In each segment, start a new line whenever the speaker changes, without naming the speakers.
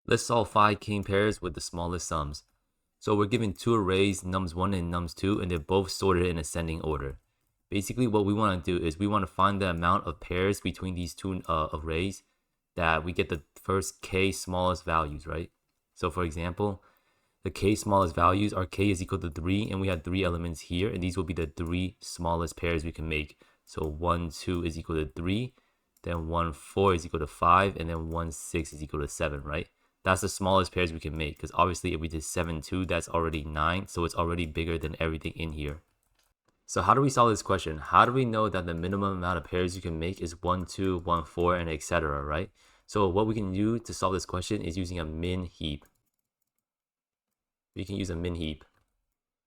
Let's solve 5 king pairs with the smallest sums. So we're given two arrays, nums1 and nums2, and they're both sorted in ascending order. Basically, what we want to do is we want to find the amount of pairs between these two arrays that we get the first k smallest values, right? So for example, the k smallest values are k is equal to 3, and we have 3 elements here, and these will be the 3 smallest pairs we can make. So 1, 2 is equal to 3, then 1, 4 is equal to 5, and then 1, 6 is equal to 7, right? That's the smallest pairs we can make, because obviously if we did 7, 2, that's already 9, so it's already bigger than everything in here. So how do we solve this question? How do we know that the minimum amount of pairs you can make is 1, 2, 1, 4, and etc., right? So what we can do to solve this question is using a min heap. We can use a min heap.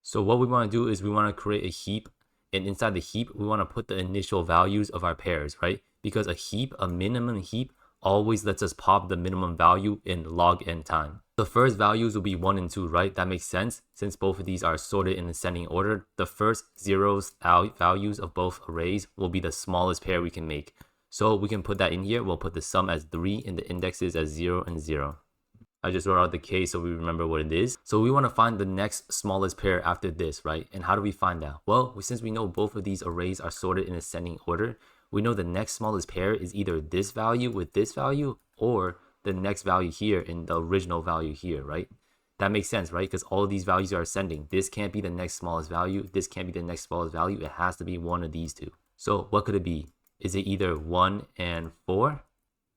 So what we want to do is we want to create a heap, and inside the heap, we want to put the initial values of our pairs, right? Because a heap, a minimum heap, always lets us pop the minimum value in log n time. The first values will be 1 and 2, right? That makes sense since both of these are sorted in ascending order. The first zeros values of both arrays will be the smallest pair we can make. So we can put that in here. We'll put the sum as 3 and the indexes as 0 and 0. I just wrote out the k so we remember what it is. So we want to find the next smallest pair after this, right? And how do we find that? Well, since we know both of these arrays are sorted in ascending order, we know the next smallest pair is either this value with this value or the next value here in the original value here, right? That makes sense, right? Because all of these values are ascending. This can't be the next smallest value. This can't be the next smallest value. It has to be one of these two. So what could it be? Is it either 1 and 4?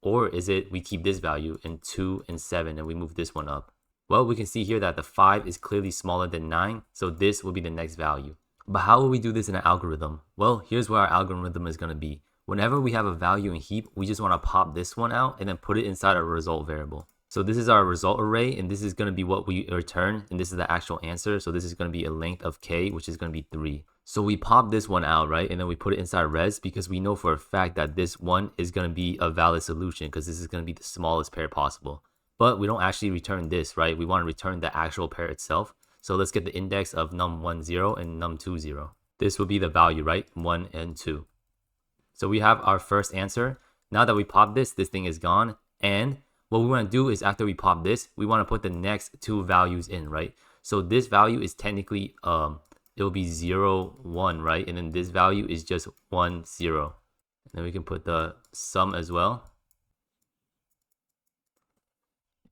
Or is it we keep this value in 2 and 7 and we move this one up? Well, we can see here that the 5 is clearly smaller than 9, so this will be the next value. But how will we do this in an algorithm? Well, here's where our algorithm is going to be. Whenever we have a value in heap, we just want to pop this one out and then put it inside a result variable. So this is our result array, and this is going to be what we return, and this is the actual answer. So this is going to be a length of k, which is going to be 3. So we pop this one out, right? And then we put it inside res because we know for a fact that this one is going to be a valid solution because this is going to be the smallest pair possible. But we don't actually return this, right? We want to return the actual pair itself. So let's get the index of num1 0 and num2 0. This will be the value, right? 1 and 2. So we have our first answer. Now that we pop this thing is gone. And what we want to do is after we pop this, we want to put the next two values in, right? So this value is technically it will be 0, 1, right? And then this value is just 1, 0. And then we can put the sum as well.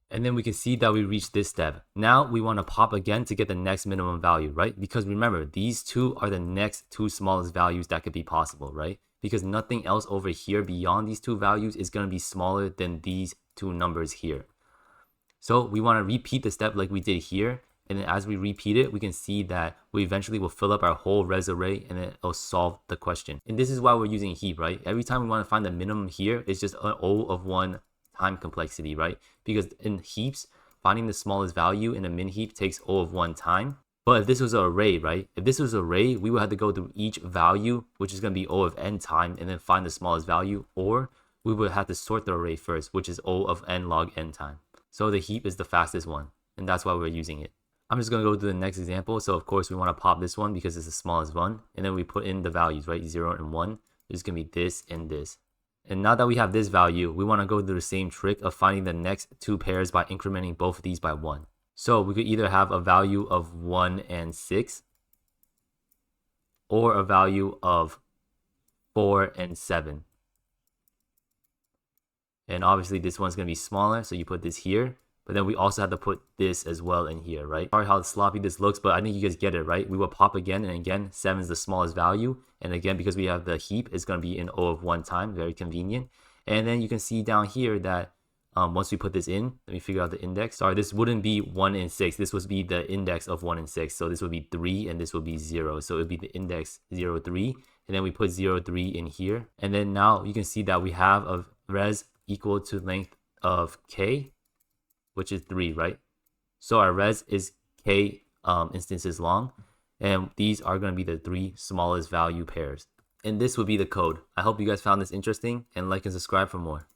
And then we can see that we reached this step. Now we want to pop again to get the next minimum value, right? Because remember, these two are the next two smallest values that could be possible, right? Because nothing else over here beyond these two values is going to be smaller than these two numbers here. So we want to repeat the step like we did here. And then as we repeat it, we can see that we eventually will fill up our whole res array and then it'll solve the question. And this is why we're using heap, right? Every time we want to find the minimum here, it's just an O of 1 time complexity, right? Because in heaps, finding the smallest value in a min heap takes O of 1 time. But if this was an array, right? If this was an array, we would have to go through each value, which is going to be O of n time, and then find the smallest value. Or we would have to sort the array first, which is O of n log n time. So the heap is the fastest one, and that's why we're using it. I'm just going to go to the next example. So of course we want to pop this one because it's the smallest one. And then we put in the values, right? 0 and 1. There's going to be this and this. And now that we have this value, we want to go through the same trick of finding the next two pairs by incrementing both of these by 1. So we could either have a value of 1 and 6 or a value of 4 and 7. And obviously this one's going to be smaller, so you put this here. But then we also have to put this as well in here, right? Sorry how sloppy this looks, but I think you guys get it, right? We will pop again and again. 7 is the smallest value. And again, because we have the heap, it's going to be in O of 1 time. Very convenient. And then you can see down here that once we put this in, let me figure out the index. Sorry, this wouldn't be 1 and 6. This would be the index of 1 and 6. So this would be 3 and this would be 0. So it would be the index 0, 3. And then we put 0, 3 in here. And then now you can see that we have a res equal to length of k, which is 3, right? So our res is k instances long, and these are going to be the 3 smallest value pairs. And this would be the code. I hope you guys found this interesting, and like and subscribe for more.